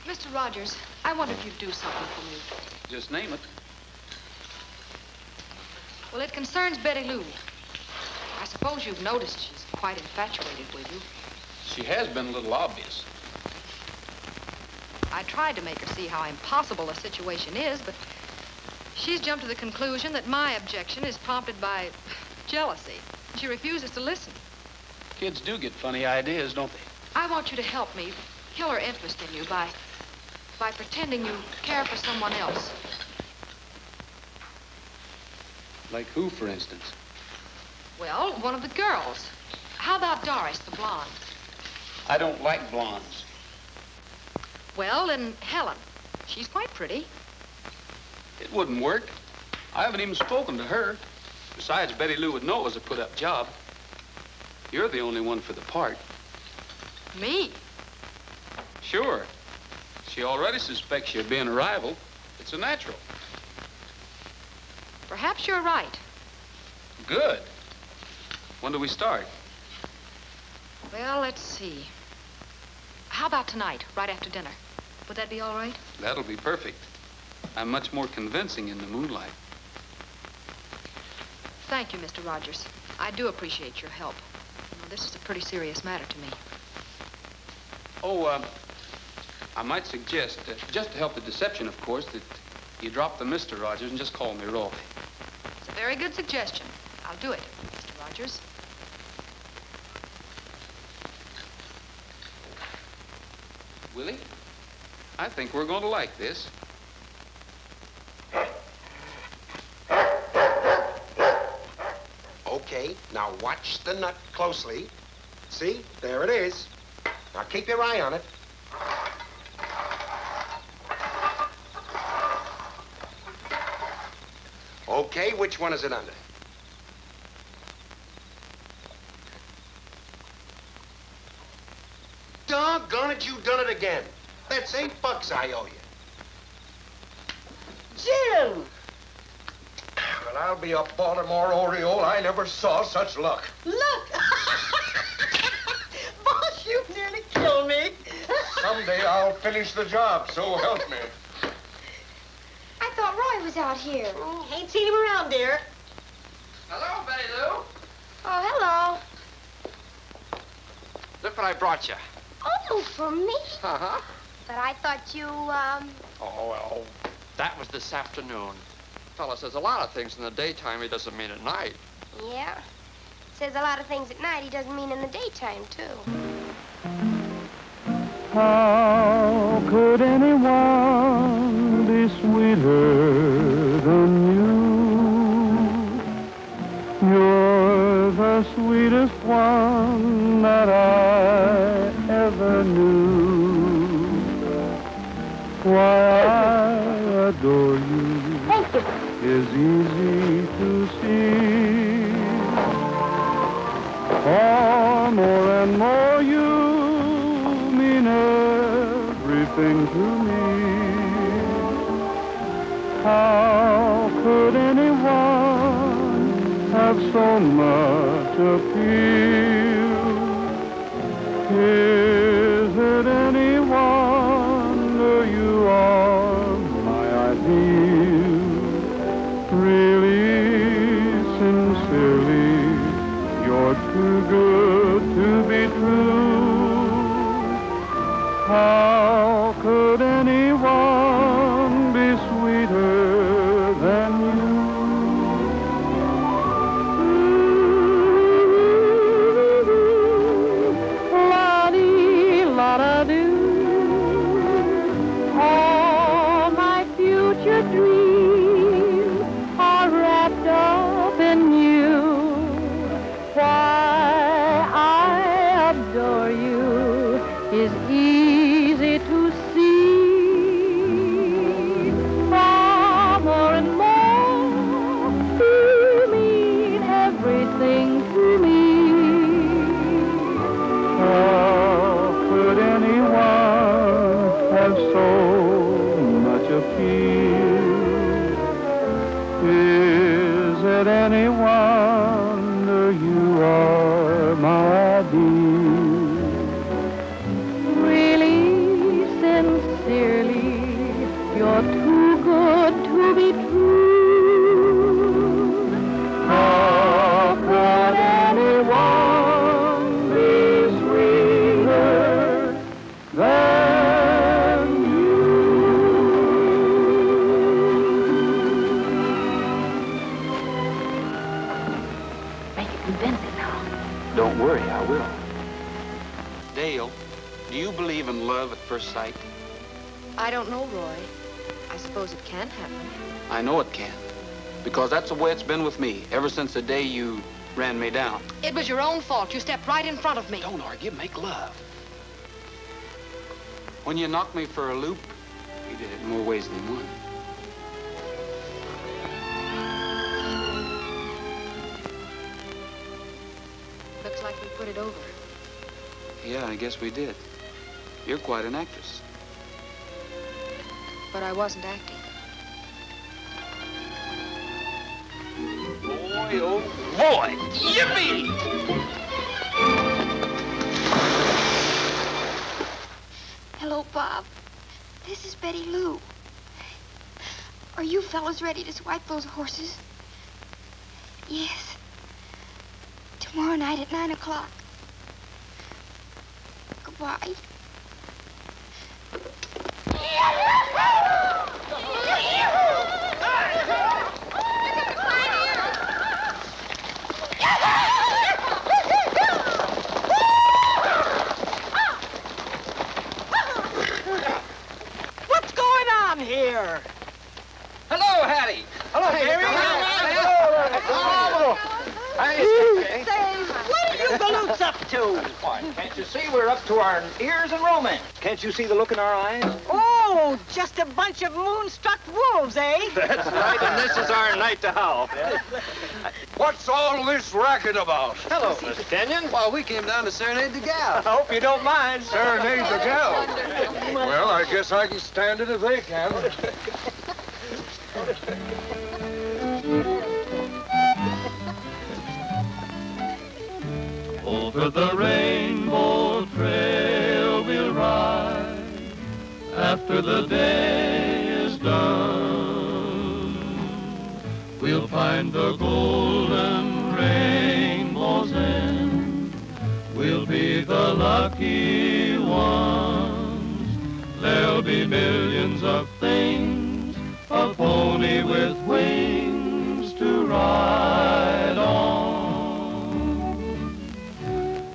Mr. Rogers, I wonder if you'd do something for me. Just name it. Well, it concerns Betty Lou. I suppose you've noticed she's quite infatuated with you. She has been a little obvious. I tried to make her see how impossible the situation is, but she's jumped to the conclusion that my objection is prompted by jealousy. She refuses to listen. Kids do get funny ideas, don't they? I want you to help me kill her interest in you by pretending you care for someone else. Like who, for instance? Well, one of the girls. How about Doris, the blonde? I don't like blondes. Well, then Helen. She's quite pretty. It wouldn't work. I haven't even spoken to her. Besides, Betty Lou would know it was a put-up job. You're the only one for the part. Me? Sure. She already suspects you of being a rival. It's a natural. Perhaps you're right. Good. When do we start? Well, let's see. How about tonight, right after dinner? Would that be all right? That'll be perfect. I'm much more convincing in the moonlight. Thank you, Mr. Rogers. I do appreciate your help. You know, this is a pretty serious matter to me. Oh, I might suggest, just to help the deception, of course, that you drop the Mr. Rogers and just call me Roy. It's a very good suggestion. I'll do it, Mr. Rogers. Willie, I think we're going to like this. Okay, now watch the nut closely. See, there it is. Now keep your eye on it. Okay, which one is it under? Doggone it, you done it again. That's $8 I owe you. Jim! Well, I'll be a Baltimore Oriole. I never saw such luck. Look! Boss, you nearly killed me. Someday I'll finish the job, so help me. I thought Roy was out here. Ain't seen him around, dear. Hello, Betty Lou. Oh, hello. Look what I brought you. Oh, for me? Uh-huh. But I thought you, Oh, well, that was this afternoon. Fella says a lot of things in the daytime he doesn't mean at night. Yeah. Says a lot of things at night he doesn't mean in the daytime, too. How could anyone be sweeter than you? You're the sweetest one that I ever knew. Why I adore you is easy to see. For more and more you mean everything to me. How could anyone have so much appeal? Is it any wonder you are my ideal? Really, sincerely, you're too good to be true. How could anyone be sweeter than you? it any wonder you are my dear? Really, sincerely, you're too good to be true. How could anyone be sweeter than you? Make it convincing now. Don't worry, I will. Dale, do you believe in love at first sight? I don't know, Roy. I suppose it can happen. I know it can. Because that's the way it's been with me ever since the day you ran me down. It was your own fault. You stepped right in front of me. Don't argue, make love. When you knocked me for a loop, you did it more ways than one. Looks like we put it over. Yeah, I guess we did. You're quite an actress. But I wasn't acting. Boy, oh boy! Yippee! Hello, Bob. This is Betty Lou. Are you fellas ready to swipe those horses? Yes. Tomorrow night at 9 o'clock. Goodbye. What's going on here? Hello, Hattie. Hello, Gary. Say, what are you galoots up to? Why, can't you see we're up to our ears in romance? Can't you see the look in our eyes? Oh, just a bunch of moonstruck wolves, eh? That's right, and this is our night to howl. What's all this racket about? Hello, Miss Kenyon. Well, we came down to serenade the gal. I hope you don't mind. Serenade the gal. Well, I guess I can stand it if they can. Over the rainbow trail we'll ride after the day is done. We'll find the golden rainbow's end. We'll be the lucky ones. There'll be millions of things a pony with wings to ride on.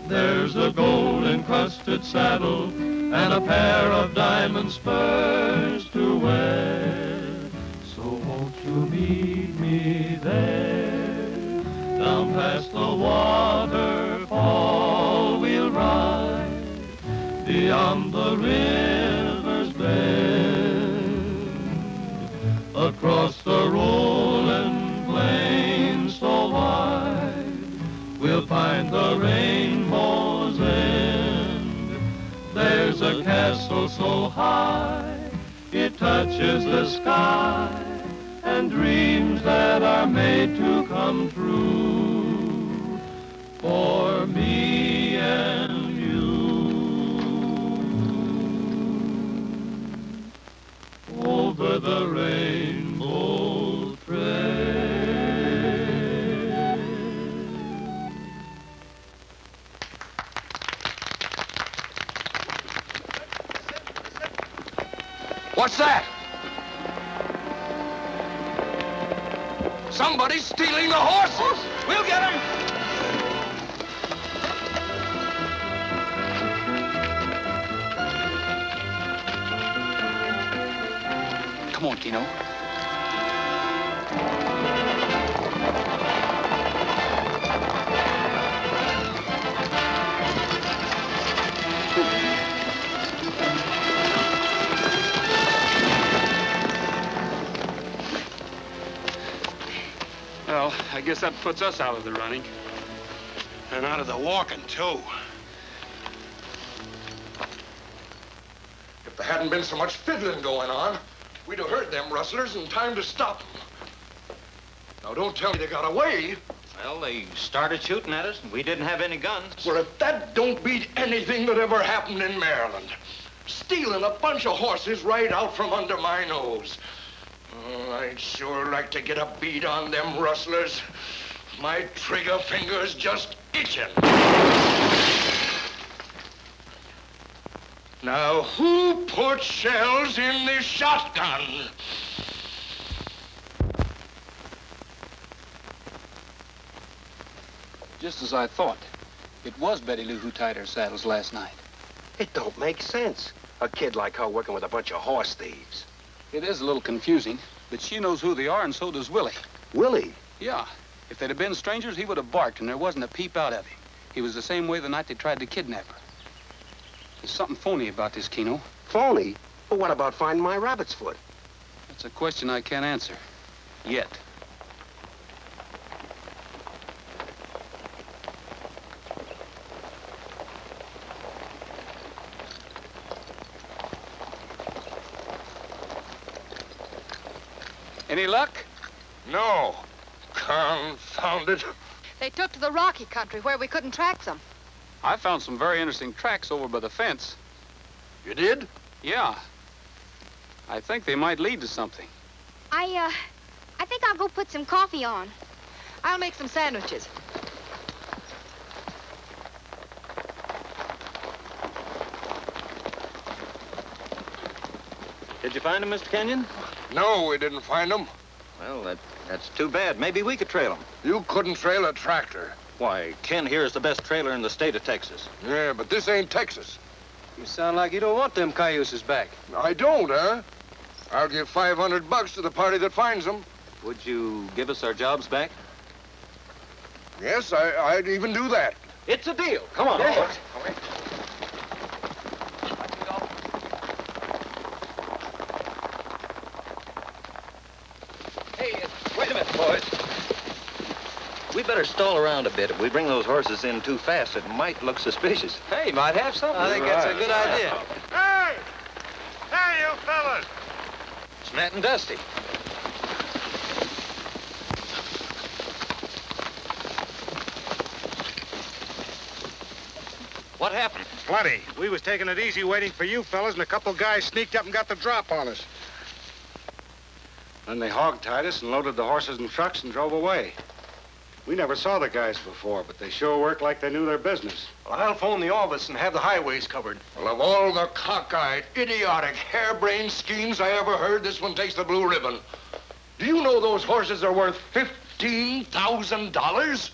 There's a gold-encrusted saddle and a pair of diamond spurs to wear. So won't you meet me there? Down past the waterfall we'll ride, beyond the river's bend, across the rolling plains so wide, we'll find the rainbow's end. There's a castle so high, it touches the sky, and dreams that are made to come true for me and you. Over the rainbow trail. What's that? Somebody's stealing the horses. We'll get them. Come on, Keno. Well, I guess that puts us out of the running. And out of the walking, too. If there hadn't been so much fiddling going on, we'd have heard them rustlers in time to stop them. Now, don't tell me they got away. Well, they started shooting at us, and we didn't have any guns. Well, if that don't beat anything that ever happened in Maryland. Stealing a bunch of horses right out from under my nose. Oh, I'd sure like to get a bead on them rustlers. My trigger finger's just itching. Now, who put shells in this shotgun? Just as I thought. It was Betty Lou who tied her saddles last night. It don't make sense. A kid like her working with a bunch of horse thieves. It is a little confusing, but she knows who they are, and so does Willie. Willie? Yeah. If they'd have been strangers, he would have barked, and there wasn't a peep out of him. He was the same way the night they tried to kidnap her. There's something phony about this, Keno. Phony? Well, what about finding my rabbit's foot? That's a question I can't answer. Yet. Any luck? No. Confound it. They took to the rocky country where we couldn't track them. I found some very interesting tracks over by the fence. You did? Yeah. I think they might lead to something. I think I'll go put some coffee on. I'll make some sandwiches. Did you find them, Mr. Kenyon? No, we didn't find them. Well, that's too bad. Maybe we could trail them. You couldn't trail a tractor. Why, Ken here is the best trailer in the state of Texas. Yeah, but this ain't Texas. You sound like you don't want them cayuses back. I don't, huh? I'll give $500 to the party that finds them. Would you give us our jobs back? Yes, I'd even do that. It's a deal. Come on, Yeah. boys. Hey, wait a minute, boys. We better stall around a bit. If we bring those horses in too fast, it might look suspicious. Hey, might have something. I think that's a good idea. Hey! Hey, you fellas! It's Matt and Dusty. What happened? Plenty. We was taking it easy waiting for you fellas, and a couple guys sneaked up and got the drop on us. Then they hog-tied us and loaded the horses and trucks and drove away. We never saw the guys before, but they sure worked like they knew their business. Well, I'll phone the office and have the highways covered. Well, of all the cockeyed, idiotic, harebrained schemes I ever heard, this one takes the blue ribbon. Do you know those horses are worth $15,000?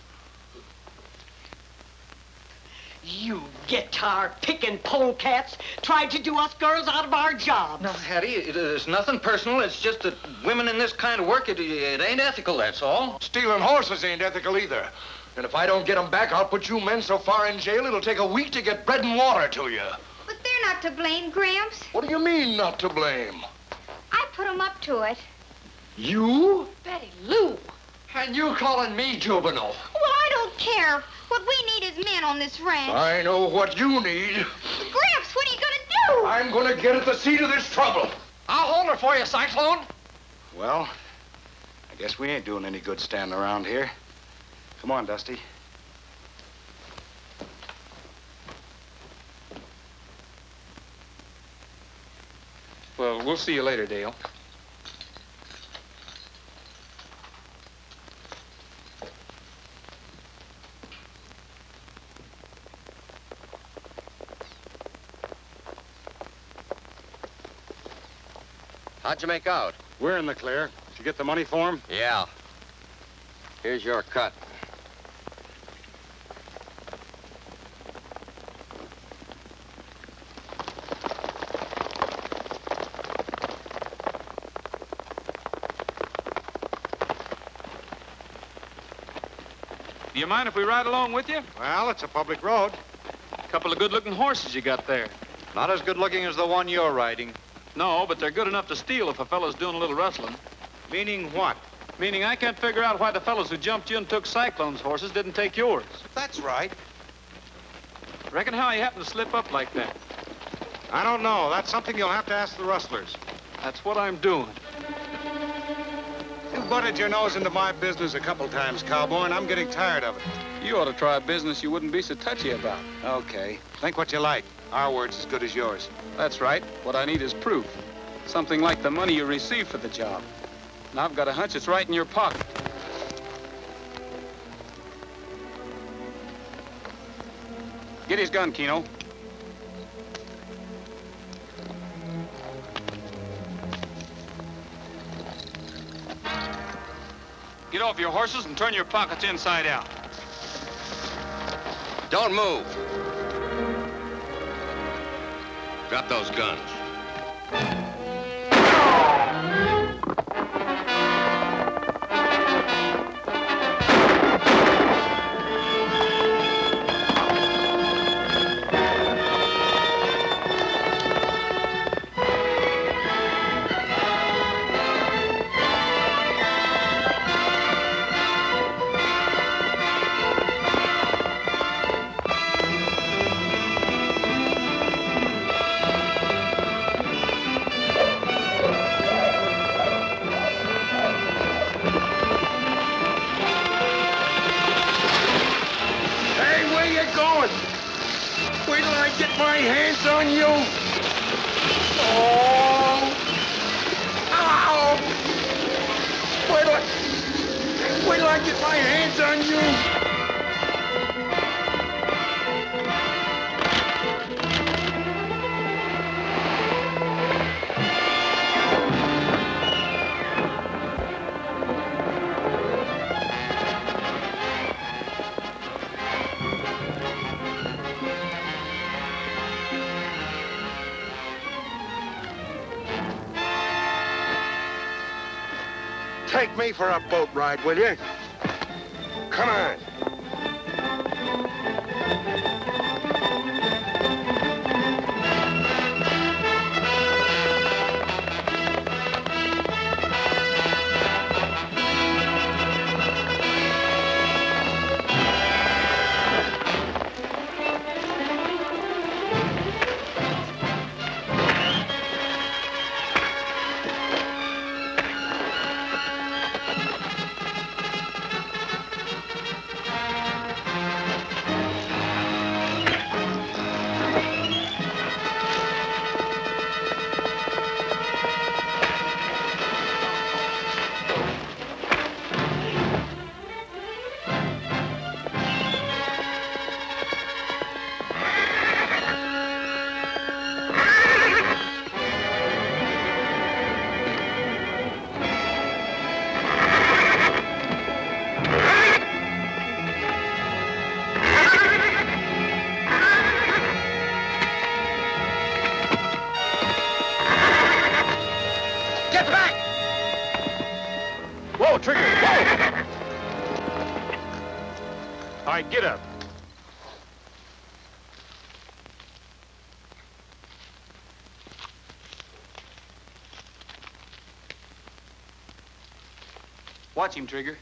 You guitar-picking polecats tried to do us girls out of our jobs. No, Hattie, it's nothing personal. It's just that women in this kind of work, it ain't ethical, that's all. Stealing horses ain't ethical either. And if I don't get them back, I'll put you men so far in jail, it'll take a week to get bread and water to you. But they're not to blame, Gramps. What do you mean, not to blame? I put them up to it. You? Betty Lou. And you calling me juvenile? Well, I don't care. What we need is men on this ranch. I know what you need. Gramps, what are you gonna do? I'm gonna get at the seat of this trouble. I'll hold her for you, Cyclone. Well, I guess we ain't doing any good standing around here. Come on, Dusty. Well, we'll see you later, Dale. How'd you make out? We're in the clear. Did you get the money for him? Yeah. Here's your cut. Do you mind if we ride along with you? Well, it's a public road. A couple of good-looking horses you got there. Not as good-looking as the one you're riding. No, but they're good enough to steal if a fellow's doing a little rustling. Meaning what? Meaning I can't figure out why the fellows who jumped you and took Cyclone's horses didn't take yours. That's right. Reckon how he happened to slip up like that? I don't know. That's something you'll have to ask the rustlers. That's what I'm doing. You You've butted your nose into my business a couple times, cowboy, and I'm getting tired of it. You ought to try a business you wouldn't be so touchy about. Okay. Think what you like. Our word's as good as yours. That's right. What I need is proof. Something like the money you received for the job. And I've got a hunch it's right in your pocket. Get his gun, Keno. Get off your horses and turn your pockets inside out. Don't move. Drop those guns. My hands on you. Oh. Ow. Wait till I get my hands on you. Take me for a boat ride, will you? Come on. Trigger, whoa! All right, get up. Watch him, Trigger.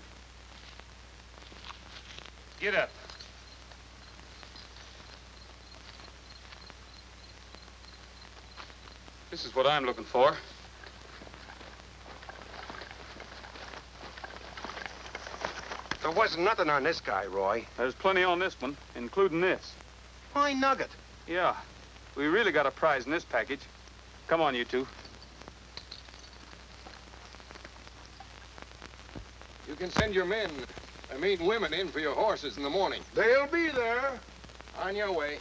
Get up. This is what I'm looking for. There wasn't nothing on this guy, Roy. There's plenty on this one, including this. Why, Nugget? Yeah, we really got a prize in this package. Come on, you two. You can send your men, women in for your horses in the morning. They'll be there. On your way.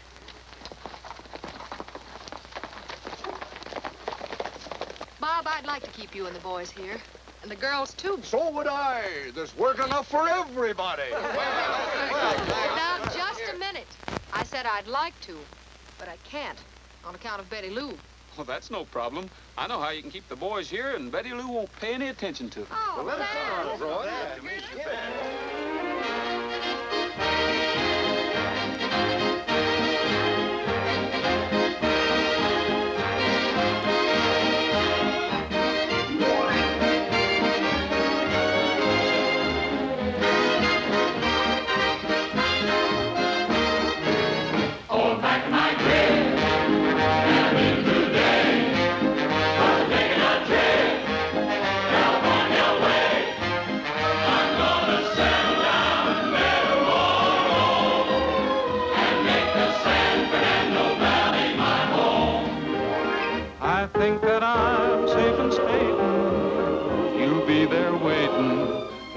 Bob, I'd like to keep you and the boys here. And the girls, too. So would I. There's work enough for everybody. Now, just a minute. I said I'd like to, but I can't on account of Betty Lou. Well, that's no problem. I know how you can keep the boys here, and Betty Lou won't pay any attention to them. Oh, well, thanks. Roy.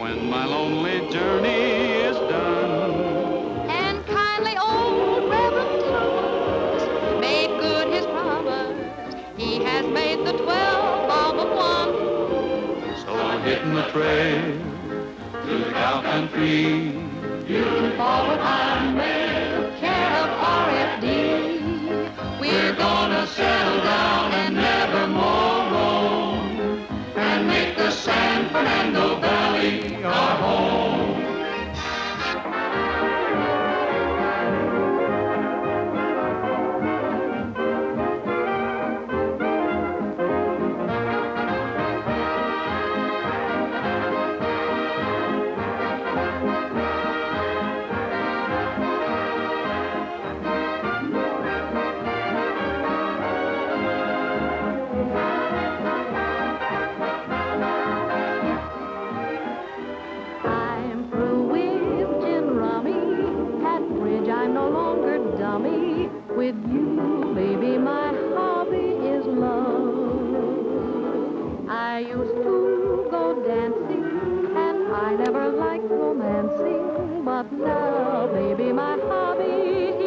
when my lonely journey is done. And kindly old Reverend Thomas made good his promise. He has made the 12 all but one. So hitting the trail through the cow country. Moving forward, I'm mail, care of RFD. We're gonna settle down and never more roam, and make the San Fernando Valley our home. With you, baby, my hobby is love. I used to go dancing, and I never liked romancing, but now, baby, my hobby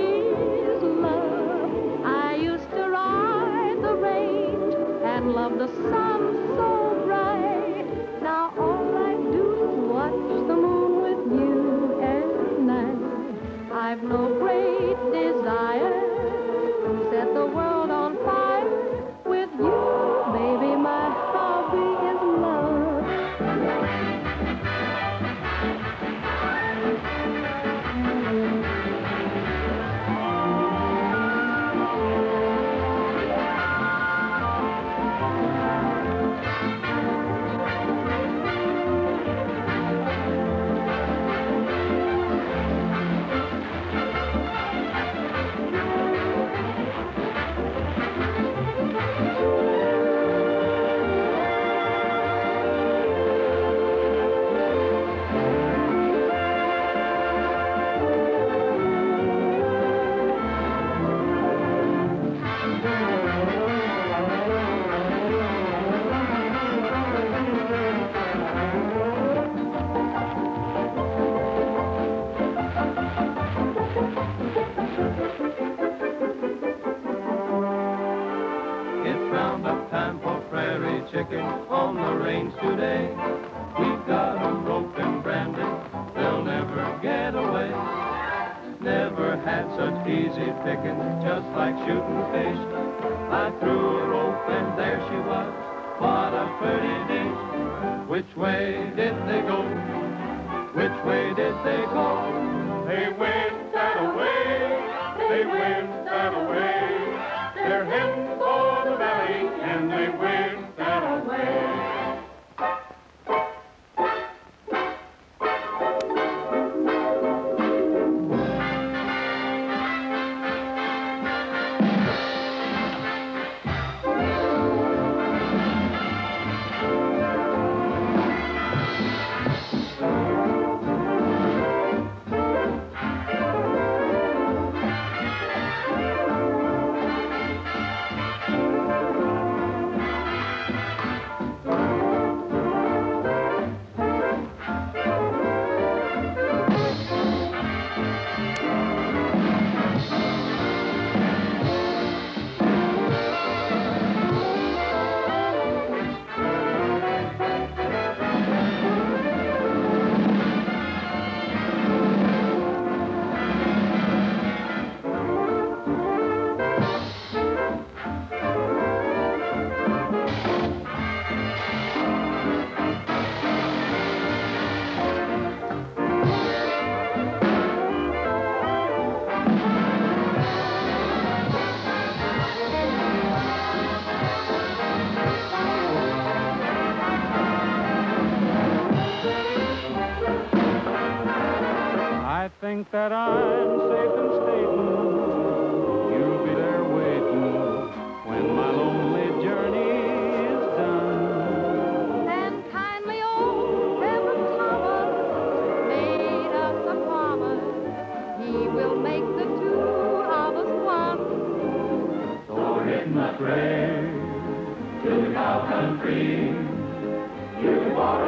is love. I used to ride the range and love the sun so bright. Now all I do is watch the moon with you at night. I've no great desire set the world on fire. With you, baby, my hobby is love. Chicken on the range today. We've got 'em roped and branded, they'll never get away. Never had such easy picking, just like shooting fish. I threw a rope and there she was, what a pretty dish. Which way did they go? Which way did they go? They went that away, they went that away. They're heading for the valley, and they went that away. Think that I'm safe and stating, you'll be there waiting when my lonely journey is done. And kindly old Reverend Thomas made us a promise. He will make the two of us one. So we're hitting the trail to the cow country. You can walk